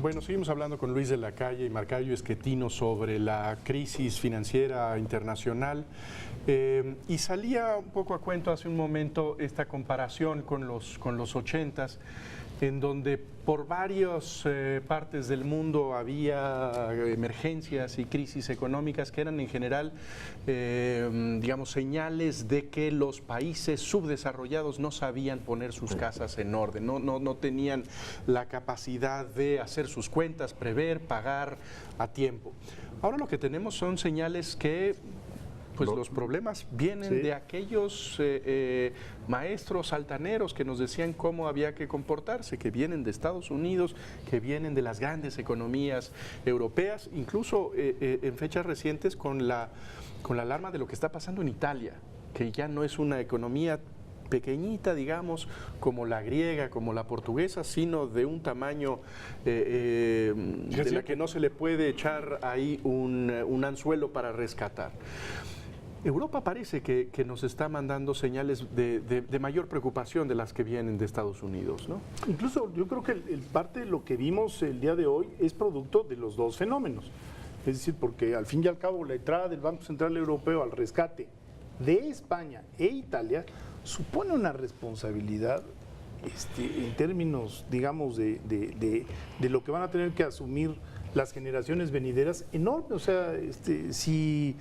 Bueno, seguimos hablando con Luis de la Calle y Marcayo Esquetino sobre la crisis financiera internacional. Y salía un poco a cuento hace un momento esta comparación con los 80s, en donde por varias partes del mundo había emergencias y crisis económicas que eran en general, digamos, señales de que los países subdesarrollados no sabían poner sus casas en orden, no tenían la capacidad de hacer sus cuentas, prever, pagar a tiempo. Ahora lo que tenemos son señales que pues los problemas vienen de aquellos maestros altaneros que nos decían cómo había que comportarse, que vienen de Estados Unidos, que vienen de las grandes economías europeas, incluso en fechas recientes con la alarma de lo que está pasando en Italia, que ya no es una economía pequeñita, digamos, como la griega, como la portuguesa, sino de un tamaño de la que no se le puede echar ahí un anzuelo para rescatar. Europa parece que nos está mandando señales de mayor preocupación de las que vienen de Estados Unidos, ¿no? Incluso yo creo que parte de lo que vimos el día de hoy es producto de los dos fenómenos. Es decir, porque al fin y al cabo la entrada del Banco Central Europeo al rescate de España e Italia supone una responsabilidad en términos, digamos, de lo que van a tener que asumir las generaciones venideras, enorme. O sea, si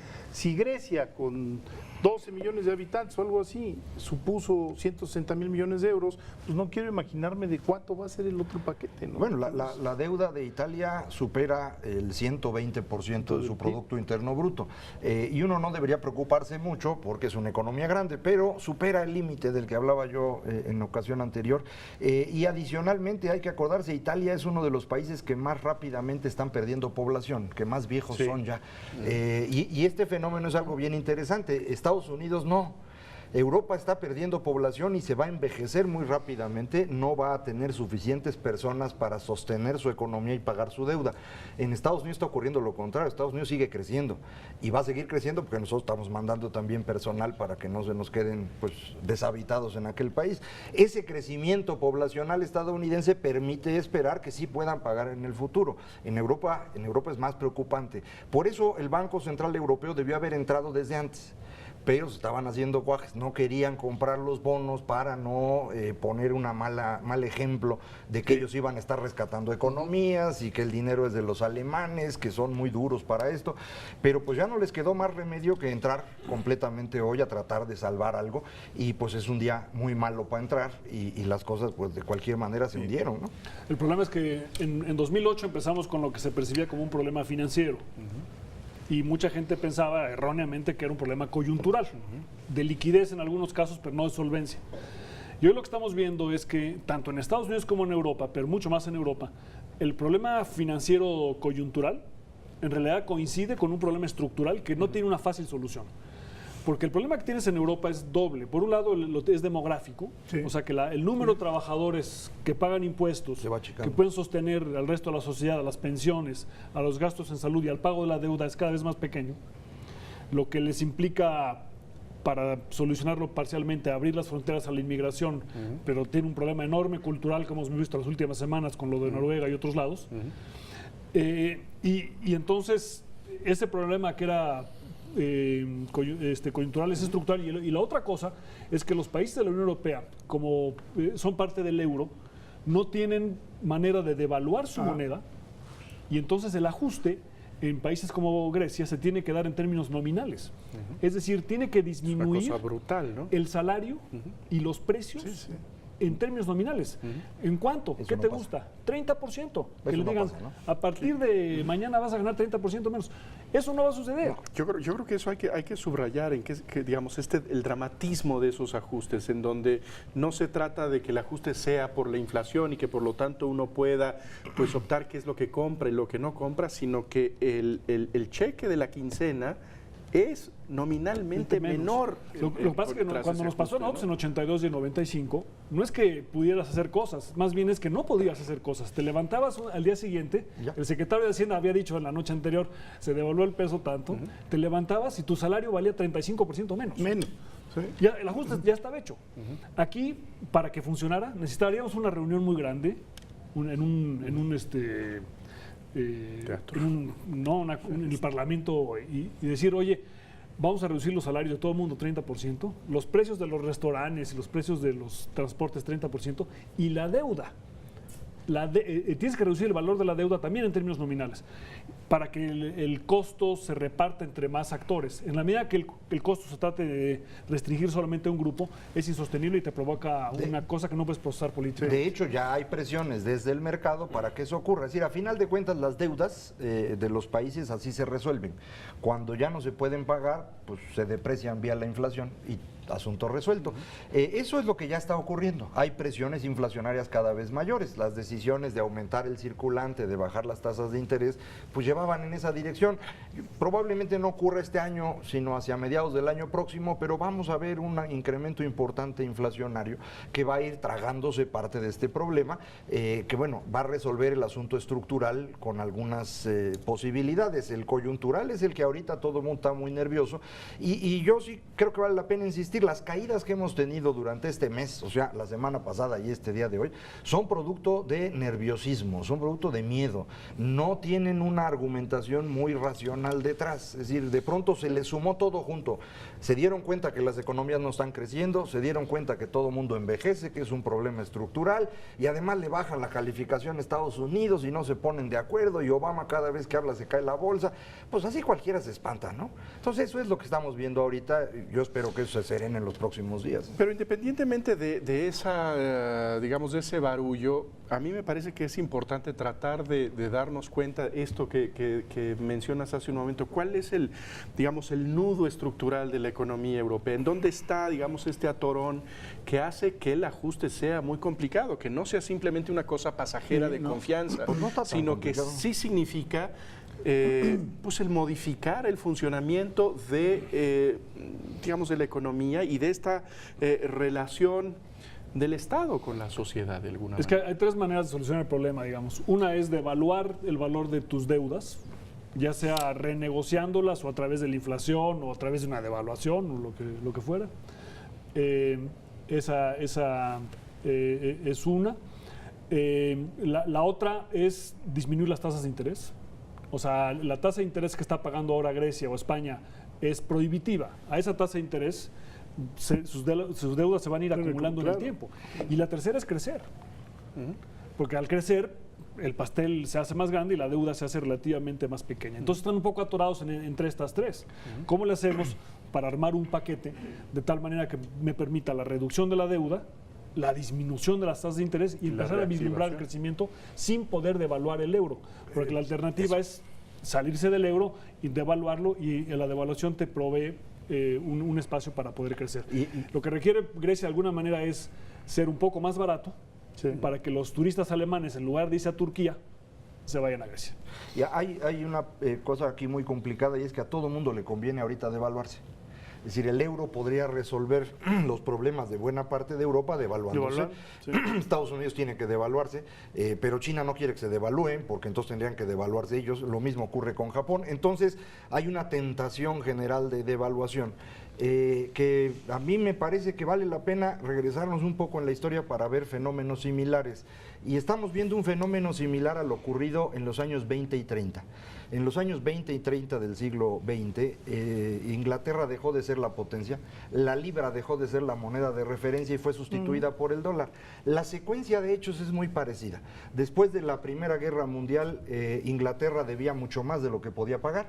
Grecia con 12 millones de habitantes o algo así supuso 160,000 millones de euros, pues no quiero imaginarme de cuánto va a ser el otro paquete, ¿no? Bueno, la deuda de Italia supera el 120% de su Producto Interno Bruto, y uno no debería preocuparse mucho porque es una economía grande, pero supera el límite del que hablaba yo en ocasión anterior, y adicionalmente hay que acordarse, Italia es uno de los países que más rápidamente están perdiendo población, que más viejos son ya, y este fenómeno es algo bien interesante. Estados Unidos no. Europa está perdiendo población y se va a envejecer muy rápidamente, no va a tener suficientes personas para sostener su economía y pagar su deuda. En Estados Unidos está ocurriendo lo contrario, Estados Unidos sigue creciendo y va a seguir creciendo porque nosotros estamos mandando también personal para que no se nos queden pues deshabitados en aquel país. Ese crecimiento poblacional estadounidense permite esperar que sí puedan pagar en el futuro. En Europa es más preocupante. Por eso el Banco Central Europeo debió haber entrado desde antes. Pero se estaban haciendo guajes, no querían comprar los bonos para no poner un mal ejemplo de que ellos iban a estar rescatando economías y que el dinero es de los alemanes, que son muy duros para esto, pero pues ya no les quedó más remedio que entrar completamente hoy a tratar de salvar algo, y pues es un día muy malo para entrar y las cosas pues de cualquier manera se hundieron, ¿no? El problema es que en 2008 empezamos con lo que se percibía como un problema financiero. Y mucha gente pensaba erróneamente que era un problema coyuntural, de liquidez en algunos casos, pero no de solvencia. Y hoy lo que estamos viendo es que tanto en Estados Unidos como en Europa, pero mucho más en Europa, el problema financiero coyuntural en realidad coincide con un problema estructural que no tiene una fácil solución. Porque el problema que tienes en Europa es doble. Por un lado es demográfico, o sea que el número de trabajadores que pagan impuestos, que pueden sostener al resto de la sociedad, a las pensiones, a los gastos en salud y al pago de la deuda es cada vez más pequeño, lo que les implica, para solucionarlo parcialmente, abrir las fronteras a la inmigración, pero tiene un problema enorme cultural, como hemos visto las últimas semanas con lo de Noruega y otros lados. Y entonces ese problema que era coyuntural es estructural, y la otra cosa es que los países de la Unión Europea, como son parte del euro, no tienen manera de devaluar su moneda, y entonces el ajuste en países como Grecia se tiene que dar en términos nominales. Es decir, tiene que disminuir es una cosa brutal, ¿no? el salario y los precios en términos nominales. ¿En cuánto? Eso ¿Qué no te pasa. gusta? 30%. Que Eso le no digan, pasa, ¿no? a partir de mañana vas a ganar 30% menos. Eso no va a suceder. No, yo creo que eso hay que subrayar en que digamos el dramatismo de esos ajustes, en donde no se trata de que el ajuste sea por la inflación y que por lo tanto uno pueda pues optar qué es lo que compra y lo que no compra, sino que el cheque de la quincena es nominalmente menor. Lo que pasa es que cuando nos pasó en 82 y en 95, no es que pudieras hacer cosas, más bien es que no podías hacer cosas. Te levantabas al día siguiente, el secretario de Hacienda había dicho en la noche anterior, se devaluó el peso tanto, te levantabas y tu salario valía 35% menos. Sí. Ya, el ajuste ya estaba hecho. Aquí, para que funcionara, necesitaríamos una reunión muy grande en el Parlamento y decir, oye, vamos a reducir los salarios de todo el mundo 30%, los precios de los restaurantes y los precios de los transportes 30% y la deuda. Tienes que reducir el valor de la deuda también en términos nominales para que el costo se reparta entre más actores. En la medida que el costo se trate de restringir solamente a un grupo, es insostenible y te provoca una cosa que no puedes procesar políticamente. De hecho, ya hay presiones desde el mercado para que eso ocurra. Es decir, a final de cuentas, las deudas de los países así se resuelven. Cuando ya no se pueden pagar, pues se deprecian vía la inflación y asunto resuelto. Eso es lo que ya está ocurriendo. Hay presiones inflacionarias cada vez mayores. Las decisiones de aumentar el circulante, de bajar las tasas de interés, pues llevaban en esa dirección. Probablemente no ocurra este año, sino hacia mediados del año próximo, pero vamos a ver un incremento importante inflacionario que va a ir tragándose parte de este problema, que bueno, va a resolver el asunto estructural con algunas posibilidades. El coyuntural es el que ahorita todo el mundo está muy nervioso y yo sí creo que vale la pena insistir. Las caídas que hemos tenido durante este mes, o sea, la semana pasada y este día de hoy, son producto de nerviosismo, son producto de miedo, no tienen una argumentación muy racional detrás, es decir, de pronto se les sumó todo junto, se dieron cuenta que las economías no están creciendo, se dieron cuenta que todo mundo envejece, que es un problema estructural, y además le bajan la calificación a Estados Unidos y no se ponen de acuerdo, y Obama cada vez que habla se cae la bolsa, pues así cualquiera se espanta, ¿no? Entonces eso es lo que estamos viendo ahorita, yo espero que eso se serene en los próximos días. Pero independientemente de esa, digamos, de ese barullo, a mí me parece que es importante tratar de darnos cuenta esto que mencionas hace un momento. ¿Cuál es el nudo estructural de la economía europea? ¿En dónde está, digamos, este atorón que hace que el ajuste sea muy complicado? Que no sea simplemente una cosa pasajera de confianza, pues no está tan sino complicado. que sí significa pues el modificar el funcionamiento de, digamos, de la economía y de esta relación del Estado con la sociedad de alguna Es manera. que hay tres maneras de solucionar el problema, digamos. Una es devaluar el valor de tus deudas, ya sea renegociándolas o a través de la inflación o a través de una devaluación o lo que fuera. Esa es una. La otra es disminuir las tasas de interés. O sea, la tasa de interés que está pagando ahora Grecia o España es prohibitiva. A esa tasa de interés sus deudas se van a ir acumulando en el tiempo. Y la tercera es crecer. Porque al crecer el pastel se hace más grande y la deuda se hace relativamente más pequeña. Entonces están un poco atorados entre estas tres. ¿Cómo le hacemos para armar un paquete de tal manera que me permita la reducción de la deuda, la disminución de las tasas de interés y empezar a vislumbrar el crecimiento sin poder devaluar el euro? Porque la alternativa es salirse del euro y devaluarlo, y la devaluación te provee un espacio para poder crecer. Lo que requiere Grecia de alguna manera es ser un poco más barato para que los turistas alemanes, en lugar de irse a Turquía, se vayan a Grecia. Y hay una cosa aquí muy complicada, y es que a todo mundo le conviene ahorita devaluarse. Es decir, el euro podría resolver los problemas de buena parte de Europa devaluándose. Estados Unidos tiene que devaluarse, pero China no quiere que se devalúen, porque entonces tendrían que devaluarse ellos. Lo mismo ocurre con Japón. Entonces hay una tentación general de devaluación. Que a mí me parece que vale la pena regresarnos un poco en la historia para ver fenómenos similares. Y estamos viendo un fenómeno similar a lo ocurrido en los años 20 y 30. En los años 20 y 30 del siglo XX, Inglaterra dejó de ser la potencia, la libra dejó de ser la moneda de referencia y fue sustituida por el dólar. La secuencia de hechos es muy parecida. Después de la Primera Guerra Mundial, Inglaterra debía mucho más de lo que podía pagar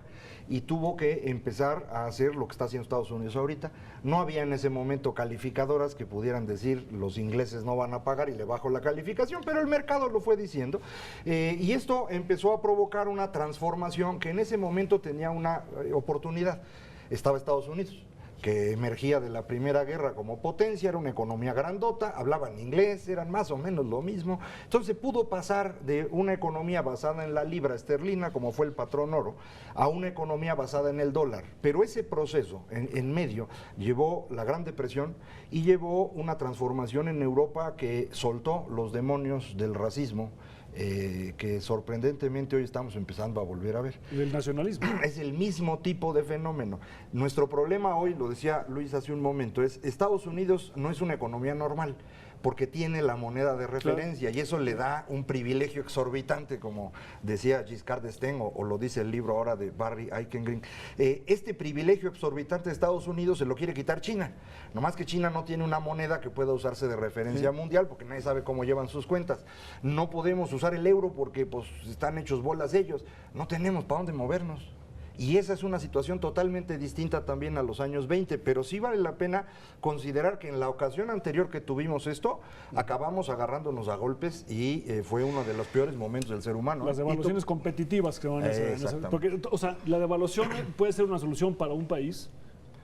y tuvo que empezar a hacer lo que está haciendo Estados Unidos ahorita. No había en ese momento calificadoras que pudieran decir los ingleses no van a pagar y le bajo la calificación, pero el mercado lo fue diciendo, y esto empezó a provocar una transformación que en ese momento tenía una oportunidad. Estaba Estados Unidos, que emergía de la Primera Guerra como potencia, era una economía grandota, hablaban inglés, eran más o menos lo mismo. Entonces pudo pasar de una economía basada en la libra esterlina, como fue el patrón oro, a una economía basada en el dólar. Pero ese proceso en medio llevó la Gran Depresión y llevó una transformación en Europa que soltó los demonios del racismo, que sorprendentemente hoy estamos empezando a volver a ver. Del nacionalismo. Es el mismo tipo de fenómeno. Nuestro problema hoy, lo decía Luis hace un momento, es Estados Unidos no es una economía normal, porque tiene la moneda de referencia, y eso le da un privilegio exorbitante, como decía Giscard d'Estaing, o lo dice el libro ahora de Barry Eichengreen. Este privilegio exorbitante de Estados Unidos se lo quiere quitar China, nomás que China no tiene una moneda que pueda usarse de referencia mundial, porque nadie sabe cómo llevan sus cuentas. No podemos usar el euro porque pues están hechos bolas ellos, no tenemos para dónde movernos. Y esa es una situación totalmente distinta también a los años 20, pero sí vale la pena considerar que en la ocasión anterior que tuvimos esto, acabamos agarrándonos a golpes y fue uno de los peores momentos del ser humano. Las devaluaciones competitivas que van a hacer. Porque, o sea, la devaluación puede ser una solución para un país.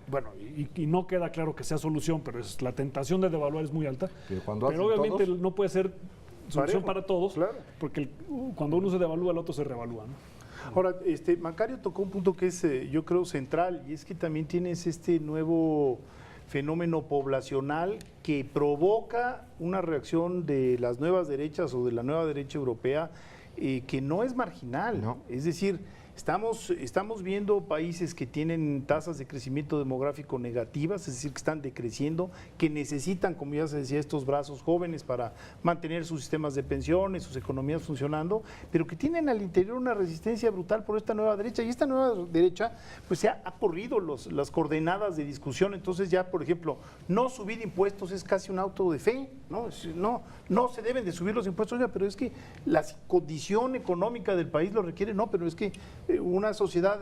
Bueno, y no queda claro que sea solución, pero la tentación de devaluar es muy alta. Pero obviamente no puede ser solución para todos, claro, porque cuando uno se devalúa, el otro se revalúa, ¿no? Ahora, Macario tocó un punto que es, yo creo, central, y es que también tienes este nuevo fenómeno poblacional que provoca una reacción de las nuevas derechas o de la nueva derecha europea que no es marginal, ¿no? Es decir, estamos viendo países que tienen tasas de crecimiento demográfico negativas, es decir, que están decreciendo, que necesitan, como ya se decía, estos brazos jóvenes para mantener sus sistemas de pensiones, sus economías funcionando, pero que tienen al interior una resistencia brutal por esta nueva derecha, y esta nueva derecha pues se ha corrido las coordenadas de discusión. Entonces ya, por ejemplo, no subir impuestos es casi un auto de fe, no se deben de subir los impuestos, pero es que la condición económica del país lo requiere, pero es que una sociedad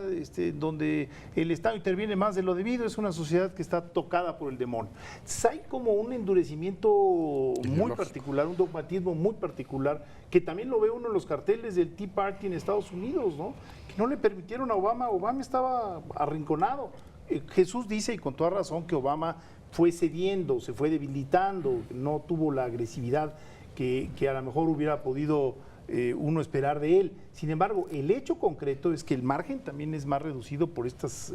donde el Estado interviene más de lo debido es una sociedad que está tocada por el demonio. Entonces hay como un endurecimiento muy particular, un dogmatismo muy particular, que también lo ve uno en los carteles del Tea Party en Estados Unidos, ¿no? Que no le permitieron a Obama estaba arrinconado. Jesús dice, y con toda razón, que Obama fue cediendo, se fue debilitando, no tuvo la agresividad que a lo mejor hubiera podido uno esperar de él. Sin embargo, el hecho concreto es que el margen también es más reducido por estas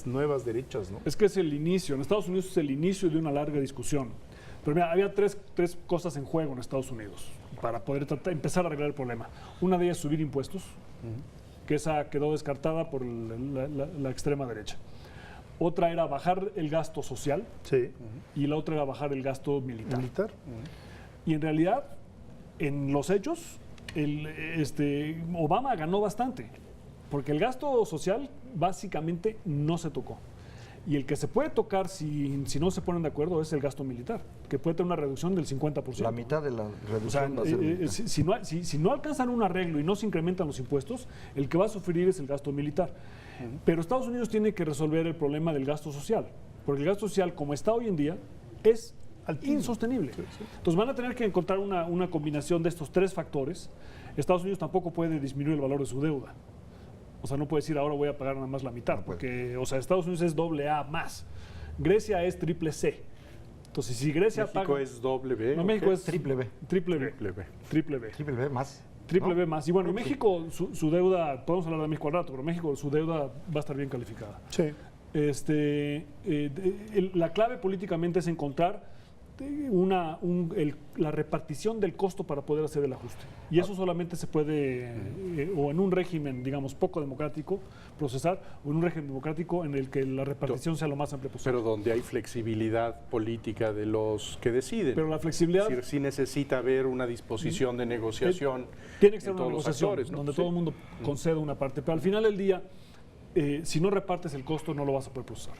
nuevas derechas, ¿no? Es que es el inicio, en Estados Unidos es el inicio de una larga discusión. Pero mira, había tres cosas en juego en Estados Unidos para poder empezar a arreglar el problema. Una de ellas es subir impuestos, que esa quedó descartada por la extrema derecha. Otra era bajar el gasto social, y la otra era bajar el gasto militar. Y en realidad, en los hechos, Obama ganó bastante, porque el gasto social básicamente no se tocó. Y el que se puede tocar si no se ponen de acuerdo es el gasto militar, que puede tener una reducción del 50%. La mitad de la reducción. O sea, si no alcanzan un arreglo y no se incrementan los impuestos, el que va a sufrir es el gasto militar. Pero Estados Unidos tiene que resolver el problema del gasto social, porque el gasto social, como está hoy en día, es insostenible. Entonces van a tener que encontrar una combinación de estos tres factores. Estados Unidos tampoco puede disminuir el valor de su deuda. O sea, no puede decir ahora voy a pagar nada más la mitad, porque, o sea, Estados Unidos es AA más. Grecia es CCC. Entonces, si Grecia México paga... es B. No, México es triple B. Triple B. Triple B más. Triple B más. Y bueno, México, su deuda, podemos hablar de México al rato, pero México, su deuda va a estar bien calificada. Sí. La clave políticamente es encontrar la repartición del costo para poder hacer el ajuste. Y eso solamente se puede, o en un régimen, digamos, poco democrático, procesar, o en un régimen democrático en el que la repartición sea lo más amplia posible. Pero donde hay flexibilidad política de los que deciden. Pero la flexibilidad... Es decir, sí necesita haber una disposición de negociación. Tiene que ser una negociación actores, ¿no? donde todo el mundo conceda una parte. Pero al final del día, si no repartes el costo, no lo vas a poder procesar.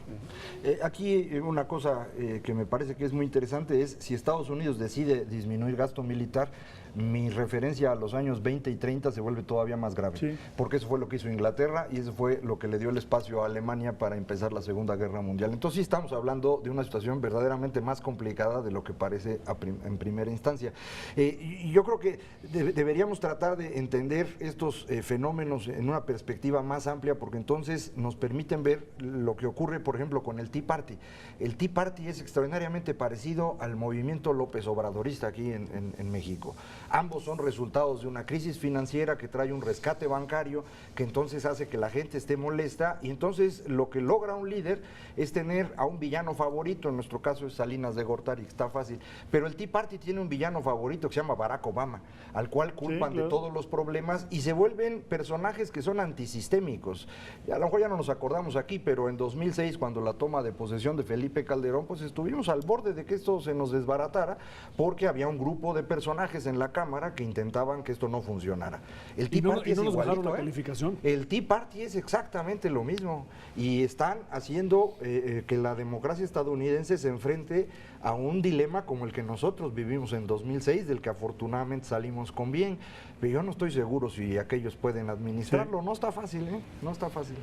Aquí una cosa que me parece que es muy interesante es si Estados Unidos decide disminuir gasto militar, mi referencia a los años 20 y 30 se vuelve todavía más grave, porque eso fue lo que hizo Inglaterra y eso fue lo que le dio el espacio a Alemania para empezar la Segunda Guerra Mundial. Entonces sí estamos hablando de una situación verdaderamente más complicada de lo que parece en primera instancia. Y yo creo que deberíamos tratar de entender estos fenómenos en una perspectiva más amplia, porque entonces entonces nos permiten ver lo que ocurre, por ejemplo, con el Tea Party. El Tea Party es extraordinariamente parecido al movimiento López Obradorista aquí en México. Ambos son resultados de una crisis financiera que trae un rescate bancario, que entonces hace que la gente esté molesta, y entonces lo que logra un líder es tener a un villano favorito, en nuestro caso es Salinas de Gortari, está fácil, pero el Tea Party tiene un villano favorito que se llama Barack Obama, al cual culpan de todos los problemas y se vuelven personajes que son antisistémicos. Y a lo mejor ya no nos acordamos aquí, pero en 2006, cuando la toma de posesión de Felipe Calderón, pues estuvimos al borde de que esto se nos desbaratara, porque había un grupo de personajes en la Cámara que intentaban que esto no funcionara. El Tea Party es igualito, la calificación. El Tea Party es exactamente lo mismo, y están haciendo que la democracia estadounidense se enfrente a un dilema como el que nosotros vivimos en 2006, del que afortunadamente salimos con bien, pero yo no estoy seguro si aquellos pueden administrarlo. No está fácil, ¿eh? No está fácil.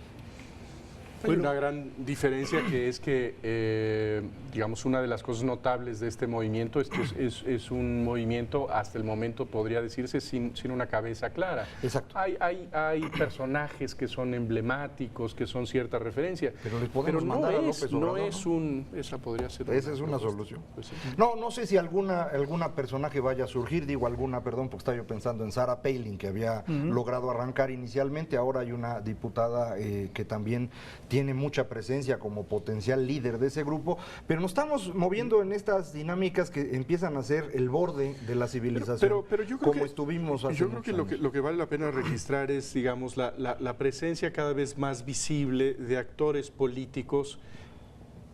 Hay una gran diferencia, que es que, digamos, una de las cosas notables de este movimiento es que es un movimiento, hasta el momento podría decirse, sin una cabeza clara. Exacto. Hay personajes que son emblemáticos, que son cierta referencia. Pero les podemos mandar a López Obrador, no es un... Esa podría ser Esa es una solución. Pues sí. No sé si alguna personaje vaya a surgir, digo alguna, perdón, porque estaba yo pensando en Sarah Palin, que había logrado arrancar inicialmente. Ahora hay una diputada que también tiene mucha presencia como potencial líder de ese grupo, pero nos estamos moviendo en estas dinámicas que empiezan a ser el borde de la civilización, pero yo creo como que, estuvimos hace yo creo muchos que años. lo que vale la pena registrar es, digamos, la presencia cada vez más visible de actores políticos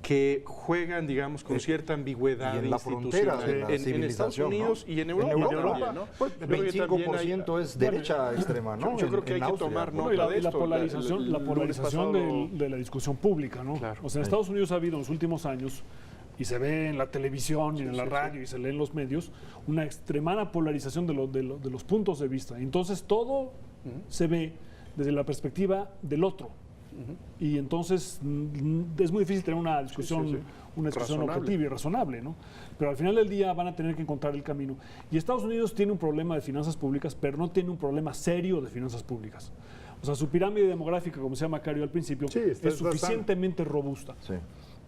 que juegan, digamos, con cierta ambigüedad y en la frontera de la en Estados Unidos, ¿no? Y en Europa, también, ¿no? Pues Yo creo que 25% es derecha extrema, ¿no? Yo creo que hay que tomar nota de esto. La polarización de la discusión pública, ¿no? Claro. O sea, en Estados Unidos ha habido en los últimos años, y se ve en la televisión y en la radio y se lee en los medios, una extremada polarización de los puntos de vista. Entonces todo se ve desde la perspectiva del otro. Y entonces es muy difícil tener una discusión, objetiva y razonable, ¿no? Pero al final del día van a tener que encontrar el camino. Y Estados Unidos tiene un problema de finanzas públicas, pero no tiene un problema serio de finanzas públicas. O sea, su pirámide demográfica, como se llama Macario al principio, es suficientemente robusta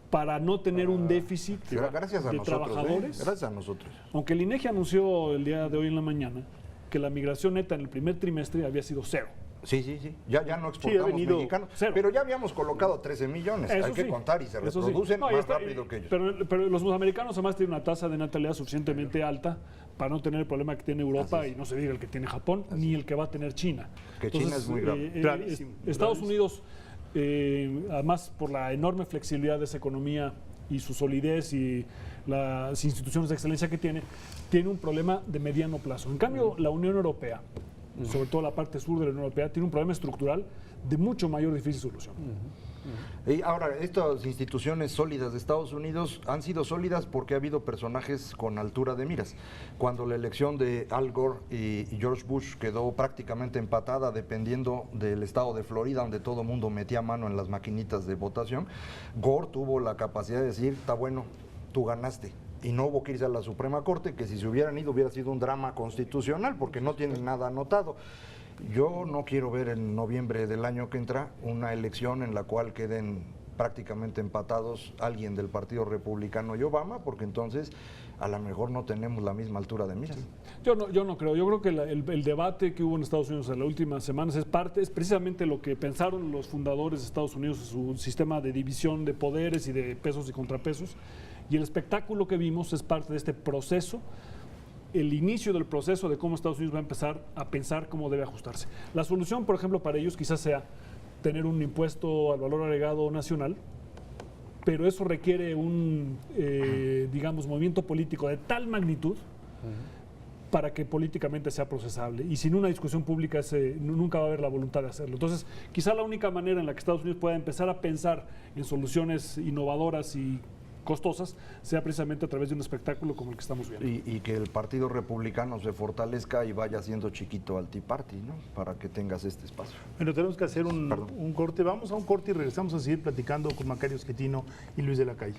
para no tener un déficit gracias a de nosotros, trabajadores. Gracias a nosotros. Aunque el INEGI anunció el día de hoy en la mañana que la migración neta en el primer trimestre había sido 0. Sí. Ya no exportamos mexicanos, pero ya habíamos colocado 13 millones. Eso hay que contar y se reproducen más rápido que ellos. Pero los americanos además tienen una tasa de natalidad suficientemente alta para no tener el problema que tiene Europa, y no se diga el que tiene Japón, ni el que va a tener China. Que China es muy grave. Estados Unidos, además por la enorme flexibilidad de esa economía y su solidez y las instituciones de excelencia que tiene un problema de mediano plazo. En cambio, la Unión Europea, sobre todo la parte sur de la Unión Europea, tiene un problema estructural de mucho mayor difícil solución. Y ahora, estas instituciones sólidas de Estados Unidos han sido sólidas porque ha habido personajes con altura de miras. Cuando la elección de Al Gore y George Bush quedó prácticamente empatada, dependiendo del estado de Florida, donde todo el mundo metía mano en las maquinitas de votación, Gore tuvo la capacidad de decir, está bueno, tú ganaste. Y no hubo que irse a la Suprema Corte, que si se hubieran ido hubiera sido un drama constitucional, porque no tienen nada anotado. Yo no quiero ver en noviembre del año que entra una elección en la cual queden prácticamente empatados alguien del Partido Republicano y Obama, porque entonces a lo mejor no tenemos la misma altura de miras. Yo no creo. Yo creo que el debate que hubo en Estados Unidos en las últimas semanas es precisamente lo que pensaron los fundadores de Estados Unidos, su sistema de división de poderes y de pesos y contrapesos. Y el espectáculo que vimos es parte de este proceso, el inicio del proceso de cómo Estados Unidos va a empezar a pensar cómo debe ajustarse. La solución, por ejemplo, para ellos quizás sea tener un impuesto al valor agregado nacional, pero eso requiere un, digamos, movimiento político de tal magnitud para que políticamente sea procesable. Y sin una discusión pública nunca va a haber la voluntad de hacerlo. Entonces, quizá la única manera en la que Estados Unidos pueda empezar a pensar en soluciones innovadoras y costosas sea precisamente a través de un espectáculo como el que estamos viendo. Y que el Partido Republicano se fortalezca y vaya haciendo chiquito al Tea Party, ¿no? Para que tengas este espacio. Bueno, tenemos que hacer un corte. Vamos a un corte y regresamos a seguir platicando con Macario Schettino y Luis de la Calle.